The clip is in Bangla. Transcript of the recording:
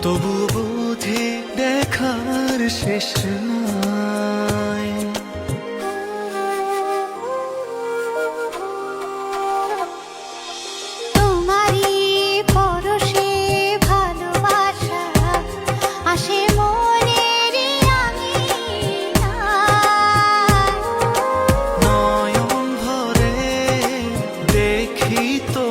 তবু বুঝি দেখার শেষ নাই। তোমারই পরশে ভালোবাসা আসে মনেরই আঙিনায়। নয়ন ভরে দেখি তো